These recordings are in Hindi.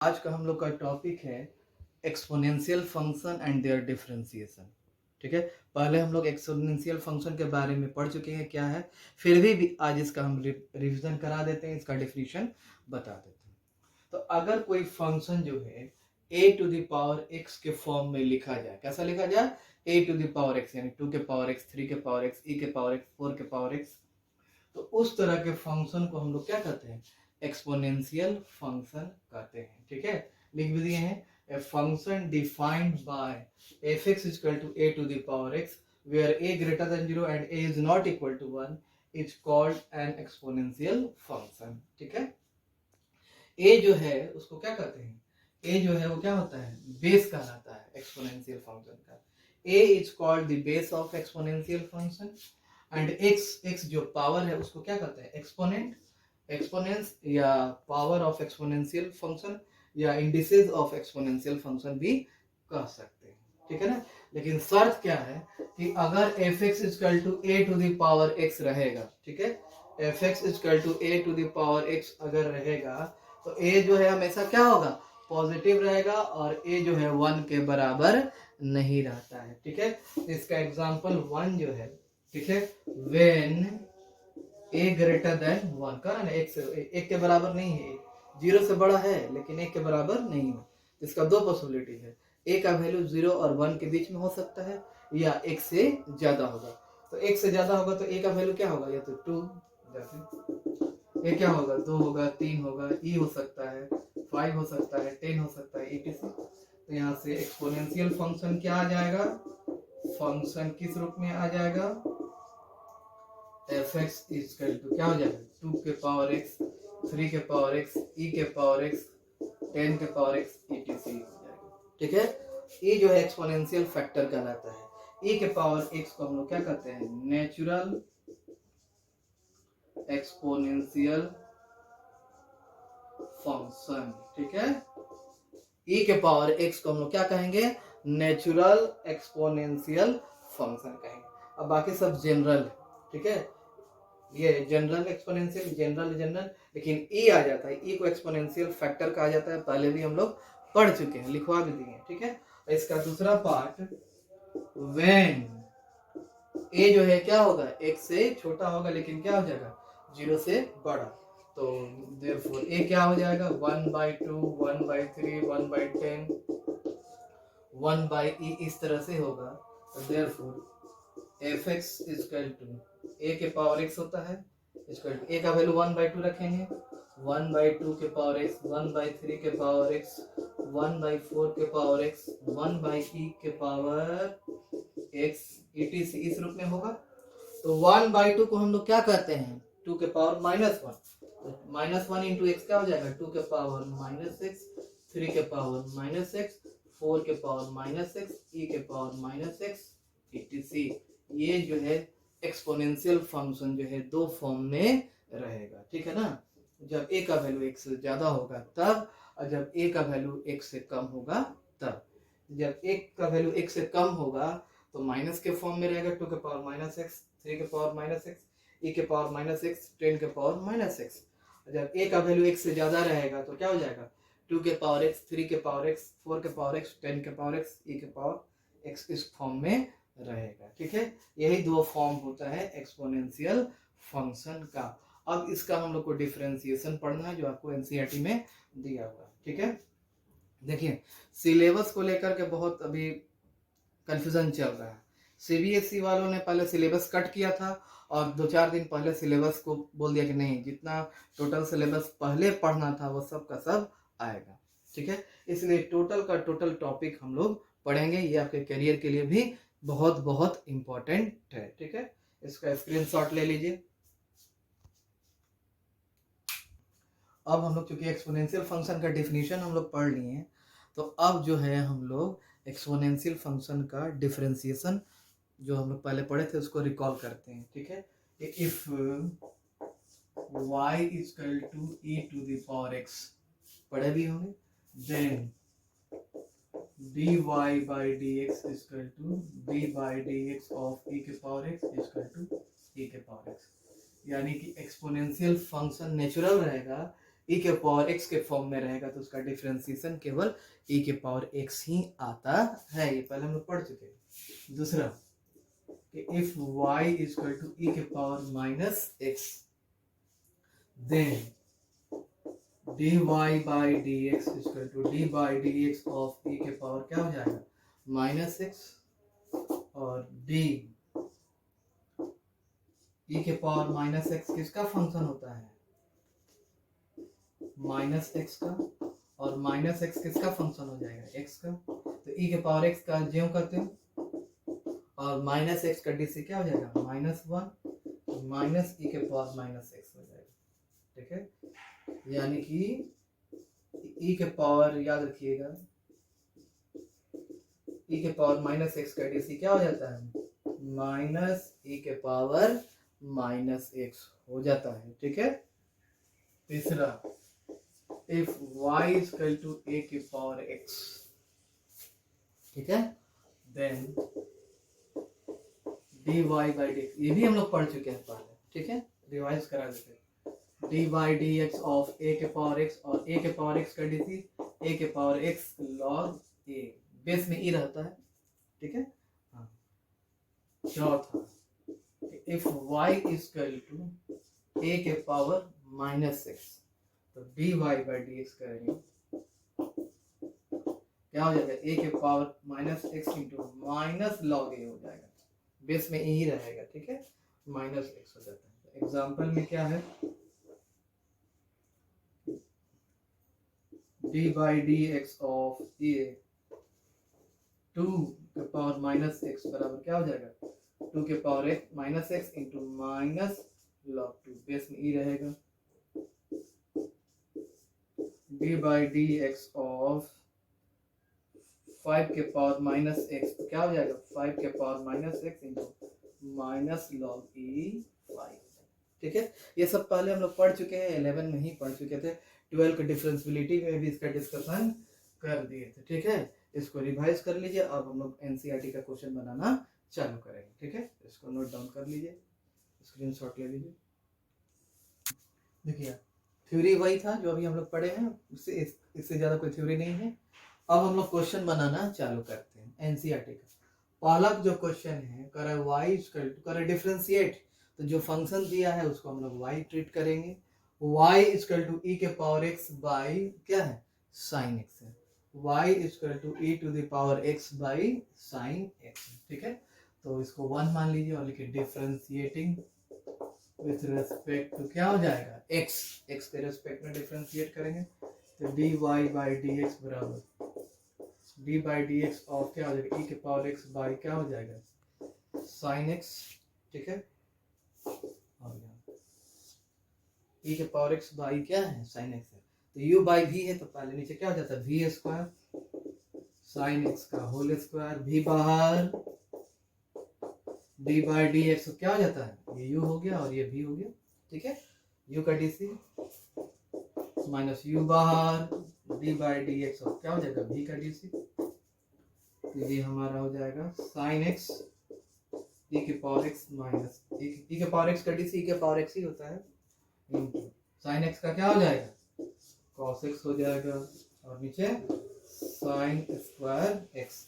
आज का हम लोग का टॉपिक है exponential function and their differentiation. ठीक है, पहले हम लोग एक्सपोनेंशियल फंक्शन के बारे में पढ़ चुके हैं क्या है, फिर भी आज इसका हम रिवीजन करा देते हैं, इसका डेफिनेशन बता देते हैं। तो अगर कोई फंक्शन जो है a to the power x के फॉर्म में लिखा जाए, कैसा लिखा जाए, a to the power x यानी 2 के पावर x, 3 के पावर x, e के पावर x, 4 के पावर x, तो उस तरह के फंक्शन को हम लोग क्या कहते हैं, एक्सपोनेंशियल फंक्शन कहते हैं। ठीक है, लिख भी दिए हैं, a function defined by f(x) = a to the power x where a greater than 0 and a is not equal to 1 is called an exponential function। ठीक है, a जो है उसको क्या कहते हैं, a जो है वो क्या होता है, बेस कहलाता है एक्सपोनेंशियल फंक्शन का। a is called the base of exponential function and x जो पावर है उसको क्या कहते हैं, एक्सपोनेंट, एक्सपोनेंस या पावर ऑफ एक्सपोनेंशियल फंक्शन या इंडिसेस ऑफ एक्सपोनेंशियल फंक्शन भी कह सकते हैं। ठीक है ना, लेकिन शर्त क्या है कि अगर f(x) = a to the power x रहेगा, ठीक है, f(x) = a to the power x अगर रहेगा तो a जो है हमेशा क्या होगा, पॉजिटिव रहेगा, और a जो है 1 के बराबर नहीं रहता है। ठीक है, इसका एग्जांपल 1 जो है, ठीक है, when a greater than 1 का ना, एक के बराबर नहीं है, 0 से बड़ा है लेकिन 1 के बराबर नहीं है। इसका दो पॉसिबिलिटी है, a का वैल्यू 0 और 1 के बीच में हो सकता है या 1 से ज्यादा होगा। तो 1 से ज्यादा होगा तो a का वैल्यू क्या होगा, या तो 2, जैसे a क्या होगा, 2 होगा, 3 होगा, e हो सकता है, 5 हो सकता है, 10 हो सकता है, etc। तो यहाँ से एक्सपोनेंशियल फंक्शन क्या आ जाएगा, फंक्शन किस रूप में आ जाएगा, f(x) = क्या हो जाएगा, 2 के पावर x, 3 के पावर x, e के पावर x, 10 के पावर x, etc हो जाएगा। ठीक है, e जो है एक्सपोनेंशियल फैक्टर कहलाता है। e के पावर x को हम लोग क्या कहते हैं, नेचुरल एक्सपोनेंशियल फंक्शन। ठीक है, e के पावर x को हम लोग क्या कहेंगे, नेचुरल एक्सपोनेंशियल फंक्शन कहेंगे। अब बाकी सब जनरल, ठीक है, ये जनरल एक्सपोनेंशियल, जनरल, लेकिन ई आ जाता है, ई को एक्सपोनेंशियल फैक्टर कहा जाता है, पहले भी हम लोग पढ़ चुके हैं, लिखवा भी दिए हैं। ठीक है, इसका दूसरा पार्ट, व्हेन ए जो है क्या होगा, एक से छोटा होगा लेकिन क्या हो जाएगा, 0 से बड़ा, तो देयरफॉर ए क्या हो जाएगा, 1/2, 1/3, 1/10, 1/e, इस तरह से होगा। तो देयरफॉर f(x) = a के पावर x होता है, a का वैल्यू 1/2 रखेंगे, 1/2 के पावर x, 1/3 के पावर x, 1/4 के पावर x, 1/e के पावर x, etc इस रूप में होगा। तो 1/2 को हम लोग क्या कहते हैं, 2 के पावर -1, तो -1 इंटू x क्या हो जाएगा, 2 के पावर -x, 3 के पावर -x, 4 के पावर -x, e के पावर -x, etc। ये जो है एक्सपोनेंशियल फंक्शन जो है दो फॉर्म में रहेगा। ठीक है ना, जब a का वैल्यू x से ज्यादा होगा तब, और जब a का वैल्यू x से कम होगा तब। जब a का वैल्यू x से कम होगा तो माइनस के फॉर्म में रहेगा, 2 के पावर -x, 3 के पावर -x, e के पावर -x, 10 के पावर -x। जब a का वैल्यू x से ज्यादा रहेगा तो क्या हो जाएगा, 2 के पावर x, 3 के पावर x, 4 के पावर x, 10 के पावर x, e के पावर x इस फॉर्म में रहेगा। ठीक है, यही दो फॉर्म होता है एक्सपोनेंशियल फंक्शन का। अब इसका हम लोग को डिफरेंशिएशन पढ़ना है जो आपको एनसीईआरटी में दिया हुआ है। ठीक है, देखिए सिलेबस को लेकर के बहुत अभी कंफ्यूजन चल रहा है। सीबीएसई वालों ने पहले सिलेबस कट किया था और 2-4 दिन पहले सिलेबस को बोल दिया कि नहीं, जितना टोटल सिलेबस पहले पढ़ना था वो सब का सब आएगा। ठीक है, इसलिए टोटल का टोटल टॉपिक हम लोग पढ़ेंगे, ये आपके करियर के लिए भी बहुत बहुत इम्पोर्टेंट है। ठीक है, इसका स्क्रीनशॉट ले लीजिए। अब हम लोग चूंकि एक्सपोनेंशियल फंक्शन का डेफिनेशन हम लोग पढ़ लिए हैं, तो अब जो है हम लोग एक्सपोनेंशियल फंक्शन का डिफरेंशिएशन जो हम लोग पहले पढ़े थे उसको रिकॉल करते हैं। ठीक है, इफ y = e⁻x पढ़े भी होंगे, then dy/dx = d/dx of e⁻x = e⁻x, यानी कि एक्सपोनेंशियल फंक्शन नेचुरल रहेगा, e के पावर x के फॉर्म में रहेगा तो उसका डिफरेंशिएशन केवल e के पावर x ही आता है। ये पहले हम लोग पढ़ चुके हैं। दूसरा कि if y is equal to e के power minus x then dy by dx is equal to d by dx of e के पावर क्या हो जाएगा माइनस x और d e के पावर माइनस x किसका फंक्शन होता है माइनस x का और माइनस x किसका फंक्शन हो जाएगा x का तो e के पावर x का ज्यों करते हो और माइनस x का डी से क्या हो जाएगा माइनस वन माइनस e के पावर माइनस x हो जाएगा। ठीक है यानी कि e के पावर याद रखिएगा e के पावर माइनस x का डी क्या हो जाता है माइनस e के पावर माइनस x हो जाता है। ठीक है। तीसरा if y is equal to a के पावर x ठीक है then dy by dx ये भी हम लोग पढ़ चुके हैं पहले। ठीक है रिवाइज करा देते हैं dy by dx of a के पावर x और a के पावर x का डी a के power x log a base में e रहता है। ठीक है हाँ चौथा if y is equal to a के पावर माइनस x तो dy by dx करेंगे क्या हो जाएगा a के power minus x into minus log a हो जाएगा बेस में ही रहेगा। ठीक है माइनस x हो जाता है। एग्जाम्पल में क्या है dy by dx of a 2 के पावर माइनस x बराबर क्या हो जाएगा 2 के power x minus x into minus log 2 base में ही रहेगा dy by dx ऑफ 5 के पावर माइनस x तो क्या हो जाएगा 5 के power minus x into minus log e 5। ठीक है ये सब पहले हम लोग पढ़ चुके हैं 11 में ही पढ़ चुके थे 12 के डिफरेंशियबिलिटी में भी इसका डिस्कशन कर दिए थे। ठीक है इसको रिवाइज कर लीजिए। अब हम लोग एनसीईआरटी का क्वेश्चन बनाना चालू करेंगे। ठीक है इसको नोट डाउन कर लीजिए स्क्रीनशॉट ले लीजिए। देखिए थ्योरी वही था जो अभी हम लोग पढ़े हैं इससे ज़्यादा कोई थ्योरी नहीं है। अब हम लोग क्वेश्चन बनाना चालू करते हैं एनसीईआरटी का। पहला जो क्वेश्चन है करे y इक्वल टू करे डिफरेंशिएट तो जो फंक्शन दिया है उसको हम लोग y ट्रीट करेंगे y इक्वल टू e के पावर x बाई क्या है साइन x है y equal to e to the power x by sine x। ठीक है तो इसको 1 मान लीजिए और लिखिए डिफरेंशिएटिंग विथ रेस्पेक्ट टू क्या हो जाएगा x के रेस्पेक्ट में डिफरेंशिएट करेंगे तो dy बाई dx बराबर D by d x of क्या हो जाएगा e के पावर x बाई क्या हो जाएगा साइन x। ठीक है और e के पावर x बाई क्या है साइन x है तो u बाई v है तो पहले नीचे क्या हो जाता है v स्क्वायर साइन x का होल स्क्वायर v बाहर d बाई डी एक्स क्या हो जाता है ये u हो गया और ये v हो गया। ठीक है u का डी माइनस u बाहर d बाई डी एक्स और क्या हो जाएगा v का डी तो ये हमारा हो जाएगा साइन x e के पावर x माइनस e के पावर x का डी e के पावर x ही होता है इंटू साइन x का क्या हो जाएगा cos x हो जाएगा और नीचे साइन स्क्वायर x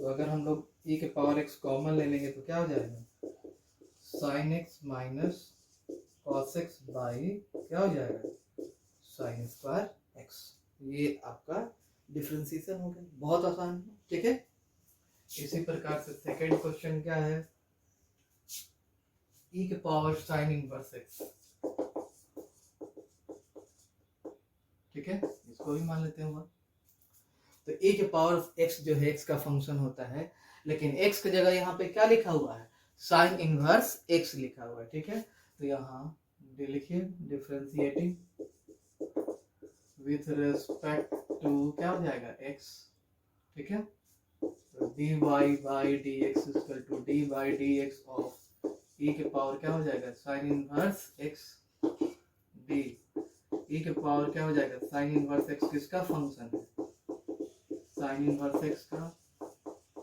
तो अगर हम लोग e के पावर x कॉमन ले लेंगे तो क्या हो जाएगा sine x minus cos x by क्या हो जाएगा साइन स्क्वायर x। ये आपका डिफरेंशिएशन हो गया बहुत आसान है। ठीक है इसी प्रकार से सेकंड क्वेश्चन क्या है e के पावर साइन इनवर्स x। ठीक है इसको भी मान लेते हैं तो e के पावर x जो है x का फंक्शन होता है लेकिन x की जगह यहाँ पे क्या लिखा हुआ है साइन इनवर्स x लिखा हुआ है। ठीक है तो यहाँ लिखिए डिफरेंशिएटिंग विथ रेस्पेक्ट टू क्या हो जाएगा x। ठीक है तो dy by d x equal to d by d x of e के पावर क्या हो जाएगा sine inverse x d e के पावर क्या हो जाएगा साइन इनवर्स x किसका फंक्शन है साइन इनवर्स x का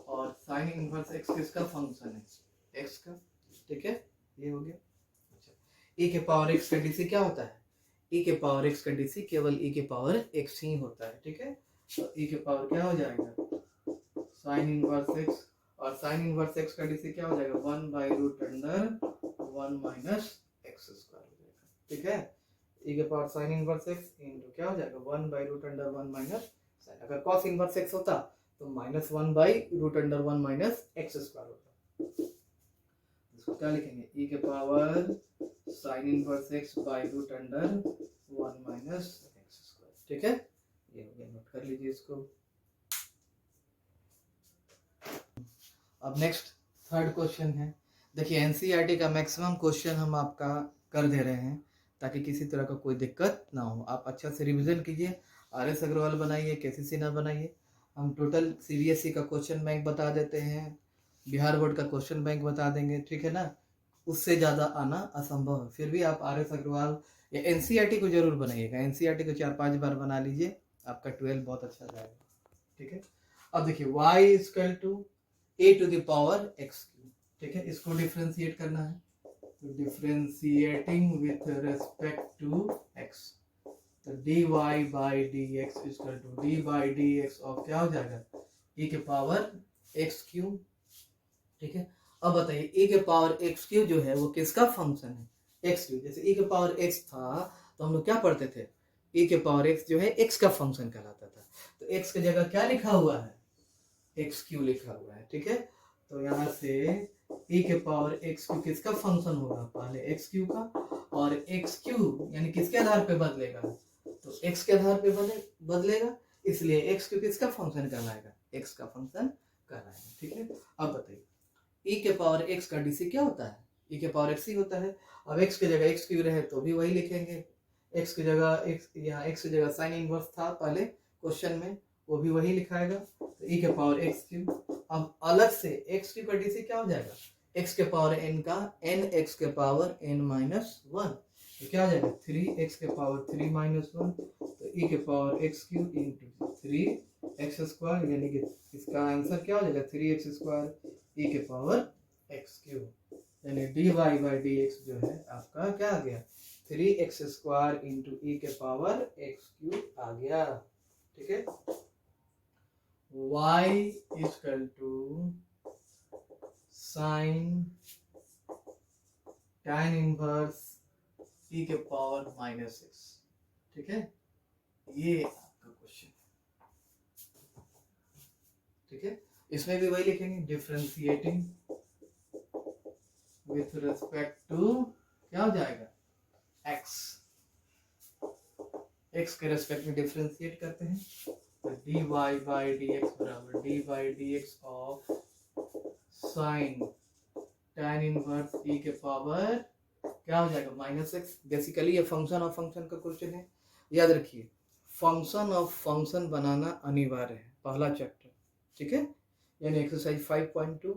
और साइन इनवर्स x किसका फंक्शन है x का। ठीक है ये हो गया। अच्छा e के पावर x का डी क्या होता है ई के पावर एक्स का डीसी केवल ई के पावर एक्स ही होता है, ठीक है। तो ई के पावर क्या हो जाएगा साइन इनवर्स एक्स, और साइन इनवर्स एक्स का डीसी क्या हो जाएगा 1/√1 माइनस एक्स स्क्वायर हो जाएगा, ठीक है। ई के power sine inverse x into क्या हो जाएगा 1/√1 माइनस साइन, अगर कॉस इनवर्स एक्स होता तो -1/√1 माइनस एक्स स्क्वायर होता। इसको क्या लिखेंगे ई के power sine inverse x /√1 minus x square, ठीक है। ये हो गया, नोट कर लीजिए इसको। अब नेक्स्ट थर्ड क्वेश्चन है। देखिए एनसीईआरटी का मैक्सिमम क्वेश्चन हम आपका कर दे रहे हैं ताकि किसी तरह का कोई दिक्कत ना हो। आप अच्छा से रिवीजन कीजिए, आर एस अग्रवाल बनाइए, केसीसी ना बनाइए। हम टोटल सीबीएसई का क्वेश्चन बैंक बता देते हैं, बिहार बोर्ड का क्वेश्चन बैंक बता देंगे, ठीक है ना। उससे ज़्यादा आना असंभव है, फिर भी आप आर एस अग्रवाल या एनसीईआरटी को जरूर बनाइएगा। एनसीईआरटी को 4-5 बार बना लीजिए, आपका 12 बहुत अच्छा जाएगा, ठीक है। अब देखिए y equal to a⁴ x cube, ठीक है। इसको डिफ्रेंशिएट करना है, तो differentiating with respect to x, तो dy/dx equal to d/dx of क्या हो जाएगा e के पावर x क्यूब, ठीक है। अब बताइए e के पावर x क्यूब जो है वो किसका फंक्शन है x क्यूब। जैसे e के पावर x था तो हम लोग क्या पढ़ते थे e के पावर x जो है x का फंक्शन कहलाता था, तो x की जगह क्या लिखा हुआ है एक्स क्यू लिखा हुआ है, ठीक है। तो यहाँ से e के पावर एक्स क्यू किसका फंक्शन होगा पहले एक्स क्यू का, और एक्स क्यू यानी किसके आधार पे बदलेगा तो एक्स के आधार पे बदलेगा, इसलिए एक्स क्यू किसका फंक्शन कहलाएगा एक्स का फंक्शन कहलाएगा, ठीक है। अब बताइए e के पावर एक्स का डीसी क्या होता है e के पावर एक्स ही होता है। अब x की जगह एक्स क्यू रहे तो भी वही लिखेंगे, x की जगह x, यहाँ x की जगह साइन इनवर्स था पहले क्वेश्चन में, वो भी वही लिखाएगा, तो e के पावर एक्स क्यूब। अब अलग से x क्यूब का डीसी क्या हो जाएगा x के पावर n का n x के पावर n-1, तो क्या हो जाएगा 3x के पावर 3-1, तो e के power x cube into 3x square, यानी कि इसका आंसर क्या हो जाएगा 3x स्क्वायर e के पावर x क्यूब, यानी dy/dx जो है आपका क्या आ गया 3x स्क्वायर इंटू e के पावर x क्यूब आ गया, ठीक है। y equal to sine tan inverse e के पावर -6, ठीक है। ये आपका क्वेश्चन है, ठीक है। इसमें भी वही लिखेंगे डिफरेंशिएटिंग विथ रिस्पेक्ट टू क्या हो जाएगा x, x के रेस्पेक्ट में डिफरेंशिएट करते हैं, तो dy/dx बराबर dy/dx of sine tan inverse e के पावर क्या हो जाएगा -6। बेसिकली ये फंक्शन ऑफ फंक्शन का क्वेश्चन है, याद रखिए फंक्शन ऑफ फंक्शन बनाना अनिवार्य है, पहला चैप्टर, ठीक है, यानी एक्सरसाइज 5.2।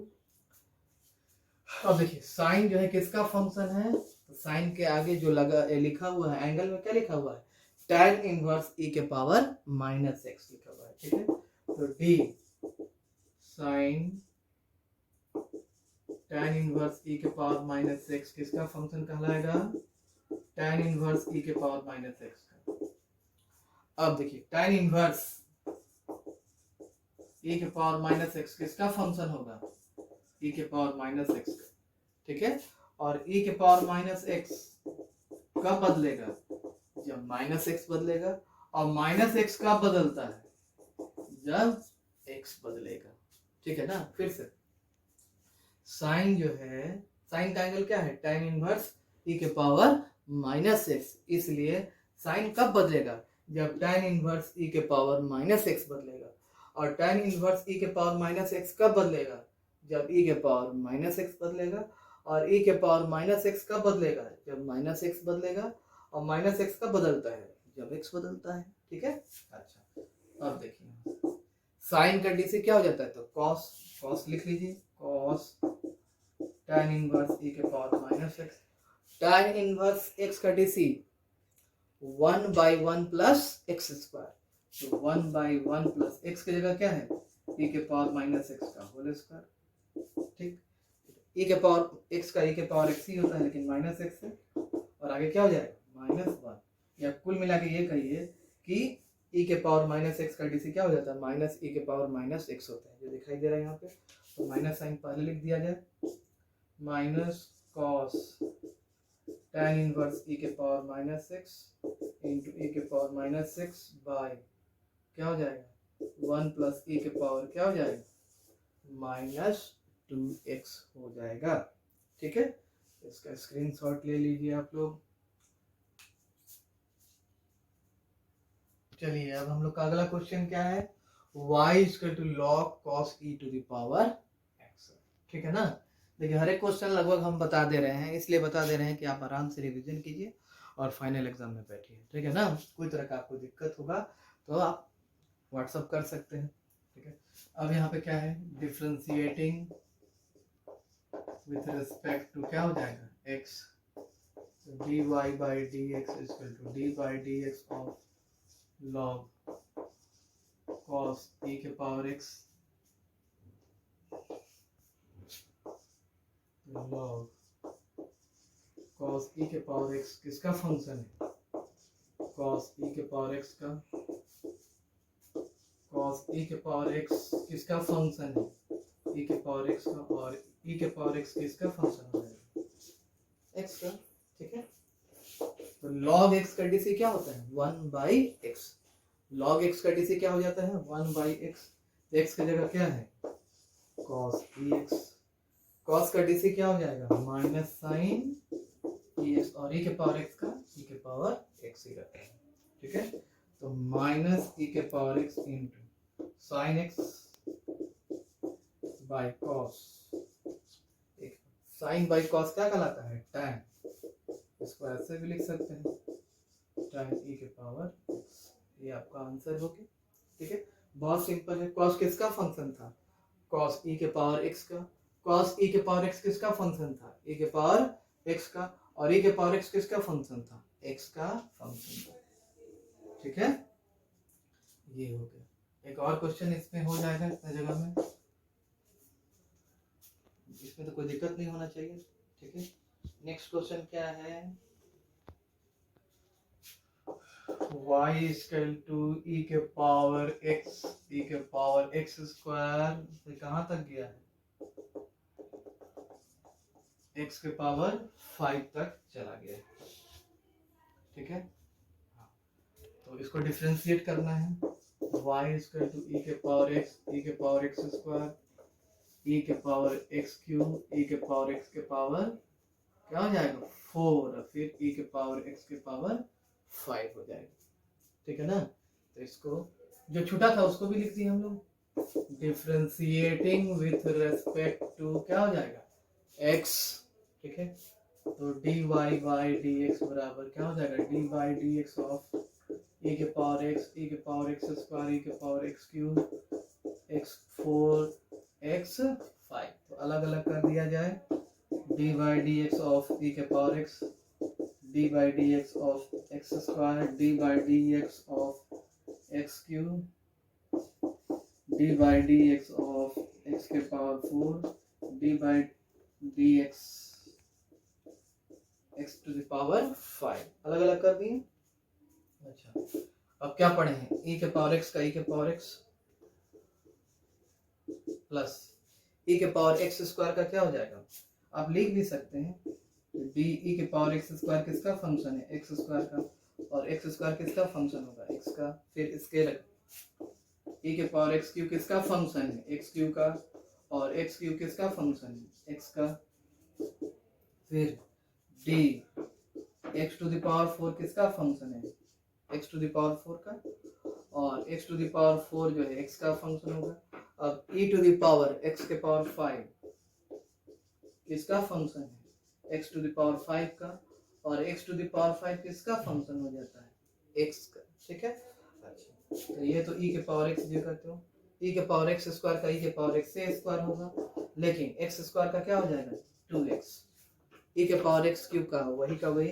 अब देखिए साइन जो है किसका फंक्शन है, तो साइन के आगे जो लिखा हुआ है एंगल में क्या लिखा हुआ है tan इनवर्स e के पावर -x लिखा हुआ है, ठीक है। तो d साइन tan इनवर्स e के पावर -x किसका फंक्शन कहलाएगा tan इनवर्स e के पावर -x का। अब देखिए tan इनवर्स e के पावर -x किसका फंक्शन होगा e के पावर -x का, ठीक है। और e के पावर -x कब बदलेगा जब -x बदलेगा, और -x कब बदलता है जब x बदलेगा, ठीक है ना। फिर से साइन जो है साइन का एंगल क्या है tan इनवर्स e के पावर -x, इसलिए साइन कब बदलेगा जब tan इनवर्स e के पावर -x बदलेगा, और tan इनवर्स e के पावर -x कब बदलेगा जब e के पावर -x बदलेगा, और e के पावर -x कब बदलेगा जब -x बदलेगा, और -x कब बदलता है जब x बदलता है, ठीक है। अच्छा अब देखिए साइन का डीसी क्या हो जाता है, तो cos लिख लीजिए cos tan इनवर्स e के power -x, tan inverse x का डीसी 1/1 प्लस x स्क्वायर, तो 1/1 प्लस x की जगह क्या है e के पावर -x का होल स्क्वायर, ठीक। e के पावर x का e के पावर x ही होता है लेकिन -x है, और आगे क्या हो जाएगा -1, या कुल मिला के ये कहिए कि e के पावर माइनस एक्स का डीसी क्या हो जाता है, माइनस e के पावर माइनस एक्स होता है, जो दिखाई दे रहा है यहाँ पे। तो माइनस साइन पहले लिख दिया जाए, minus cos tan inverse e के power minus x into e के पावर माइनस एक्स बाय क्या हो जाएगा, 1 प्लस e के पावर क्या हो जाएगा, माइनस 2x हो जाएगा। ठीक है, इसका स्क्रीनशॉट ले लीजिए आप लोग। चलिए अब हम लोग का अगला क्वेश्चन क्या है, y equal to log cos e to the power x। ठीक है ना। देखिए हर एक क्वेश्चन लगभग हम बता दे रहे हैं, इसलिए बता दे रहे हैं कि आप आराम से रिवीजन कीजिए और फाइनल एग्जाम में बैठिए। ठीक है ना। कोई तरह का आपको दिक्कत होगा तो आप व्हाट्सअप कर सकते हैं। ठीक है, अब यहाँ पे क्या है, डिफ्रेंशिएटिंग विथ रिस्पेक्ट टू क्या हो जाएगा, x, dy by d x equal to d by d x of log cos e के power x log cos e के पावर x किसका फंक्शन है, cos e के पावर x का, cos e के पावर x किसका फंक्शन है, e के पावर x का, और e के पावर x किसका फंक्शन हो जाएगा, x का। ठीक है, तो log x का डीसी क्या होता है, 1 बाई एक्स। log x का डीसी क्या हो जाता है, 1 बाई एक्स। x की जगह क्या है, cos ex। cos का डीसी क्या हो जाएगा, माइनस साइन ex, और e के पावर x का e के पावर x ही रहता है। ठीक है, तो माइनस e के power x into sine x by cos. Sine by cos क्या कहलाता है, tan। इसको ऐसे भी लिख सकते हैं, tan e के पावर x। ये आपका आंसर हो गया। ठीक है, बहुत सिंपल है। cos किसका फंक्शन था, cos e के पावर x का। cos e के पावर x किसका फंक्शन था, e के पावर x का, और e के पावर x किसका फंक्शन था, x का फंक्शन था। ठीक है, ये हो गया। एक और क्वेश्चन इसमें हो जाएगा इस जगह में, इसमें तो कोई दिक्कत नहीं होना चाहिए। ठीक है, नेक्स्ट क्वेश्चन क्या है, y इक्वल टू e के पावर x, e के पावर x स्क्वायर से कहाँ तक गया है, x के पावर 5 तक चला गया। ठीक है, तो इसको डिफरेंशिएट करना है, y इक्वल टू e के पावर x, e के पावर x स्क्वायर, e के पावर x क्यूब, e के पावर x के पावर क्या हो जाएगा 4, फिर e के पावर x के पावर 5 हो जाएगा। ठीक है ना, तो इसको जो छूटा था उसको भी लिख दिए हम लोग, डिफरेंशिएटिंग विथ रेस्पेक्ट टू क्या हो जाएगा x। ठीक है, तो dy बाई डी एक्स बराबर क्या हो जाएगा, d by d x of e के पावर x, e के पावर x स्क्वायर, e के power x cube, x 4 x 5। तो अलग अलग कर दिया जाए, D by d x of e के power x, d by dx of x square, d by dx of x cube, d by dx of x के power 4, d by dx x to the power 5। अलग अलग कर दिए। अच्छा, अब क्या पढ़े हैं, e के पावर x का e के पावर x प्लस e के पावर x स्क्वायर का क्या हो जाएगा, आप लिख भी सकते हैं डी ई के पावर एक्स स्क्वायर किसका फंक्शन है, एक्स स्क्वायर का, और एक्स स्क्वायर किसका फंक्शन होगा, एक्स का। फिर स्केलर ई के पावर एक्स क्यूब किसका फंक्शन है, एक्स क्यूब का, और एक्स क्यूब किसका फंक्शन है, एक्स का। फिर d x to the power 4 किसका फंक्शन है, एक्स टू द पावर 4 का, और एक्स टू द पावर 4 जो है एक्स का फंक्शन होगा। अब ई टू द पावर एक्स के पावर 5 किसका फंक्शन है, x टू द पावर 5 का, और x टू द पावर 5 किसका फंक्शन हो जाता है, x का। ठीक है, अच्छा, तो ये तो e के पावर x जो करते हो, e के पावर x स्क्वायर का e के पावर x से स्क्वायर होगा, लेकिन x स्क्वायर का क्या हो जाएगा 2x, e के पावर x क्यूब का वही का वही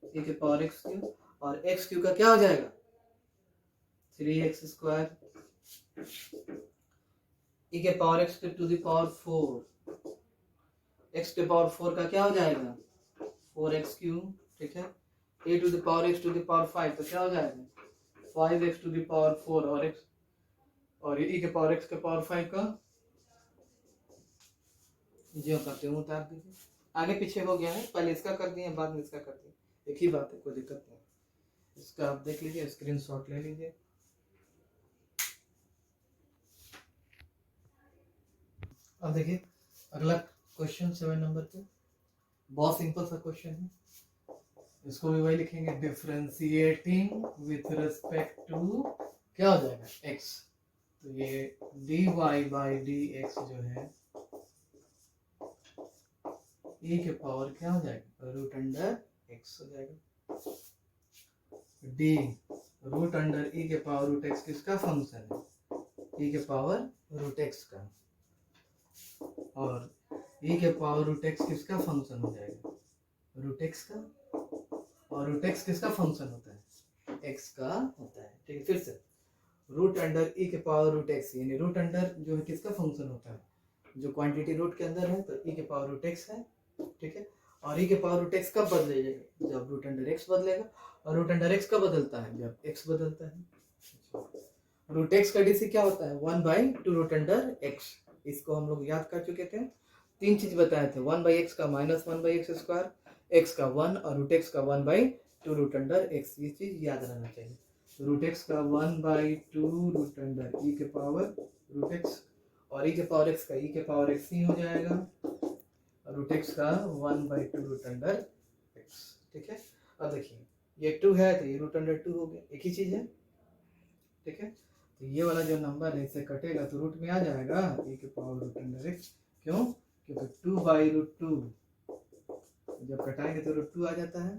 e के पावर x क्यूब, और x क्यूब का क्या हो जाएगा 3x स्क्वायर, e के power x to the power 4, x के पावर 4 का क्या हो जाएगा 4x क्यूब। ठीक है, A to the power x to the power 5 तो क्या हो जाएगा 5x टू द पावर 4 और x और e के पावर x के पावर 5 का जो करते हैं उतार दीजिए। आगे पीछे हो गया है, पहले इसका कर दिए बाद में इसका कर दिए, एक ही बात है, कोई दिक्कत नहीं। इसका आप देख लीजिए, स्क्रीनशॉट ले लीजिए। अब देखिए अगला क्वेश्चन 7 नंबर पे, बहुत सिंपल सा क्वेश्चन है, इसको भी वही लिखेंगे, डिफरेंशिएटिंग विथ रिस्पेक्ट टू क्या हो जाएगा x, तो ये dy बाई डी एक्स जो है e के पावर क्या हो जाएगा रूट अंडर x हो जाएगा। d रूट अंडर e के पावर रूट x किसका फंक्शन है, e के पावर रूट x का, और e के पावर रूट x किसका फंक्शन हो जाएगा रूट x का, और रूट x किसका फंक्शन होता है x का होता है। ठीक है, फिर से रूट अंडर e के पावर रूट x, यानी रूट अंडर जो है किसका फंक्शन होता है, जो क्वांटिटी रूट के अंदर है तो e के पावर रूट x है। ठीक है, और e के पावर रूट x कब बदलेगा जब रूट अंडर x बदलेगा, और रूट अंडर x कब बदलता है जब x बदलता है। रूट x का डीसी क्या होता है 1/2 रूट अंडर x, इसको हम लोग याद कर चुके थे, तीन चीज बताए थे, 1/x का -1/x², x का 1 और रूट x का 1/2 रूट अंडर x, ये चीज याद रहना चाहिए। रूट x का 1/2 रूट अंडर e के पावर रूट x, और e के पावर x का e के पावर x ही हो जाएगा, और रूट x का 1/2 रूट अंडर x। ठीक है, अब देखिए ये 2 है तो ये रूट अंडर 2 हो गया, एक ही चीज है। ठीक है, तो ये वाला जो नंबर है इससे कटेगा तो रूट में आ जाएगा e के पावर रूट अंडर x, क्यों, क्योंकि 2/√2 जब कटाएंगे तो √2 आ जाता है।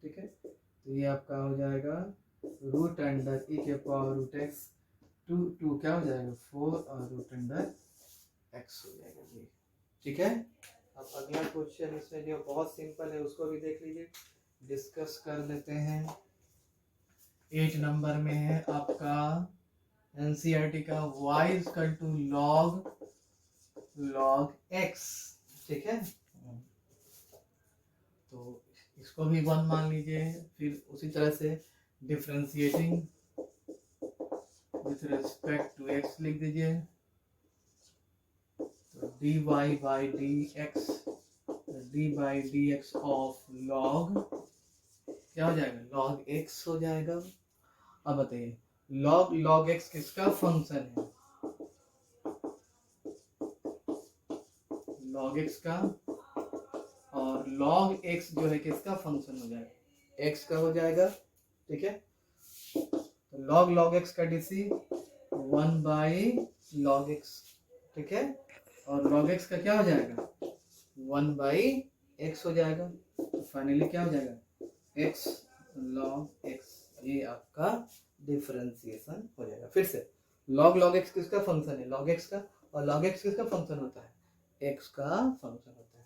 ठीक है, तो ये आपका हो जाएगा रूट अंडर e के पावर रूट x, 2 क्या हो जाएगा 4 और रूट अंडर x हो जाएगा जी। ठीक है, अब अगला क्वेश्चन इसमें जो बहुत सिंपल है उसको भी देख लीजिए, डिस्कस कर लेते हैं। 8 नंबर में है आपका एनसीईआरटी का y equal to log x। ठीक है, तो इसको भी 1 मान लीजिए, फिर उसी तरह से differentiating with respect to x लिख दीजिए, तो dy by d x, d by d x of log क्या हो जाएगा log x हो जाएगा। अब बताइए log x किसका फंक्शन है, log x का, और log x जो है किसका फंक्शन हो जाएगा x का हो जाएगा। ठीक है, तो log x का डीसी 1/log x। ठीक है, और log x का क्या हो जाएगा 1/x हो जाएगा, तो फाइनली क्या हो जाएगा x log x, ये आपका डिफरेंशिएशन हो जाएगा। फिर से log x किसका फंक्शन है log x का, और log x किसका फंक्शन होता है x का फंक्शन होता है,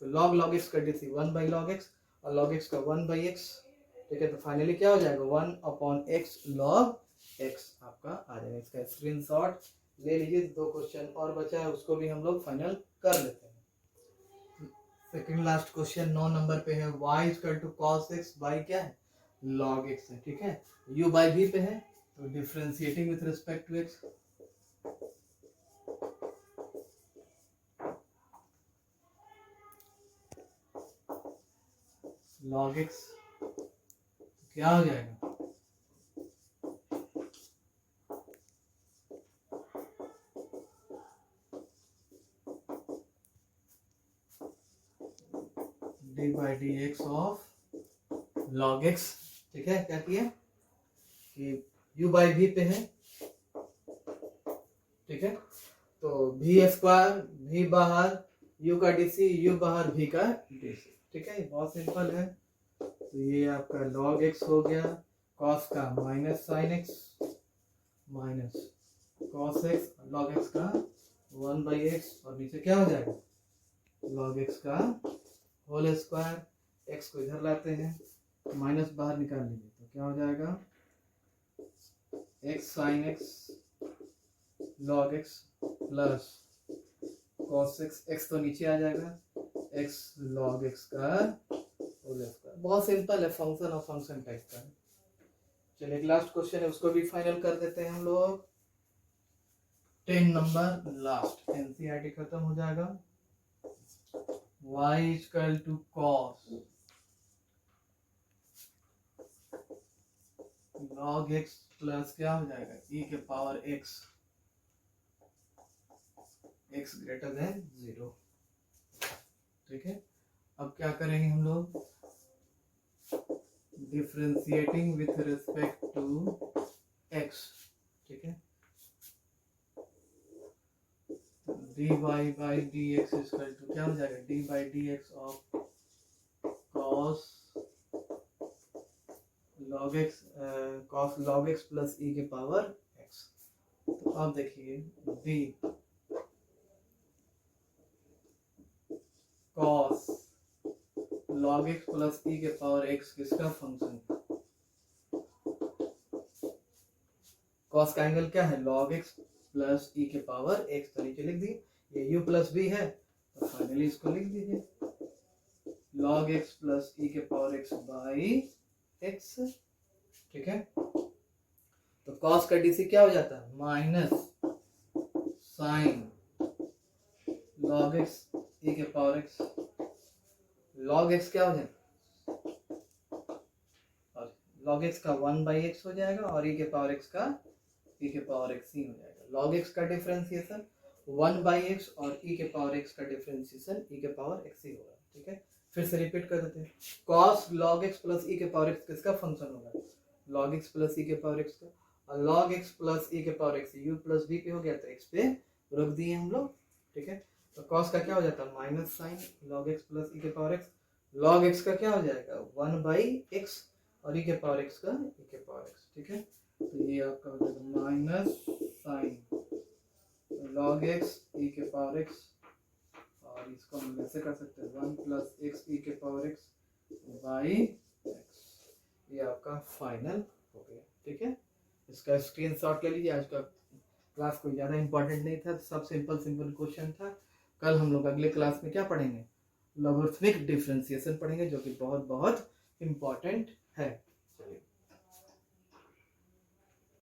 तो log x का डीसी 1/log x और log x का 1/x। ठीक है, तो फाइनली क्या हो जाएगा 1/x log x आपका आ जाएगा। इसका स्क्रीनशॉट ले लीजिए, 2 क्वेश्चन और बचा है उसको भी हम लोग फाइनल कर लेते हैं। सेकंड लास्ट क्वेश्चन 9 नंबर पे है, y equal to cos x by क्या है log x है। ठीक है, u बाई v पे है, तो differentiating with respect to x, log x क्या हो जाएगा d by d x of log x। ठीक है, क्या किया कि u बाई v पे है। ठीक है, तो v² v बाहर, u का डीसी u बाहर v का डीसी। ठीक है, बहुत सिंपल है, तो ये आपका log x हो गया, cos का minus sin x minus cos x, log x का 1/x, और नीचे क्या हो जाएगा log x का होल स्क्वायर, x को इधर लाते हैं, माइनस बाहर निकाल लीजिए तो क्या हो जाएगा x sin x log x plus cos x, x तो नीचे आ जाएगा x log x का होल स्क्वायर, बहुत सिंपल है, फंक्शन और फंक्शन टाइप का है। चलिए एक लास्ट क्वेश्चन है, उसको भी फाइनल कर देते हैं हम लोग। 10 नंबर लास्ट, एनसीईआरटी खत्म हो जाएगा। y equal to cos log x plus क्या हो जाएगा e के power x, x greater than 0। ठीक है, अब क्या करेंगे हम लोग, differentiating with respect to x। ठीक है, dy by d x equal to क्या हो जाएगा, d by d x of cos log x, cos log x plus e के पावर x। तो अब देखिए d cos log x plus e के पावर x किसका फंक्शन है? cos का एंगल क्या है, log x प्लस e के पावर x। तो नीचे लिख दी, ये u प्लस b है, तो फाइनली इसको लिख दीजिए log x प्लस e के पावर x बाई x। ठीक है, तो cos का dc क्या हो जाता है, minus sine log x e के पावर x। log x क्या हो जाएगा, और log x का 1 बाई एक्स हो जाएगा और e के पावर x का e के पावर x ही हो जाएगा। log x का डिफरेंशिएशन 1 बाई एक्स और e के पावर x का डिफरेंशिएशन e के पावर x ही होगा। ठीक है, फिर से रिपीट कर देते हैं, cos log x plus e के पावर x किसका फंक्शन होगा, log x प्लस e के पावर x का, और log x प्लस e के power x u plus b पे हो गया, तो x पे रख दिए हम लोग। ठीक है, तो cos का क्या हो जाता है, minus sine log x plus e के पावर x, log x का क्या हो जाएगा 1 बाई एक्स और e के पावर x का e के पावर x। ठीक है, तो ये आपका हो जाएगा minus sine log x e के पावर x, और इसको हम ऐसे कर सकते हैं 1 प्लस एक्स ई के पावर x बाई x। ये आपका फाइनल हो गया। ठीक है, इसका स्क्रीनशॉट ले लीजिए। आज का क्लास कोई ज़्यादा इंपॉर्टेंट नहीं था, सब सिंपल सिंपल क्वेश्चन था। कल हम लोग अगले क्लास में क्या पढ़ेंगे, लॉगरिथमिक डिफरेंशिएशन पढ़ेंगे, जो कि बहुत बहुत इम्पॉर्टेंट है। चलिए।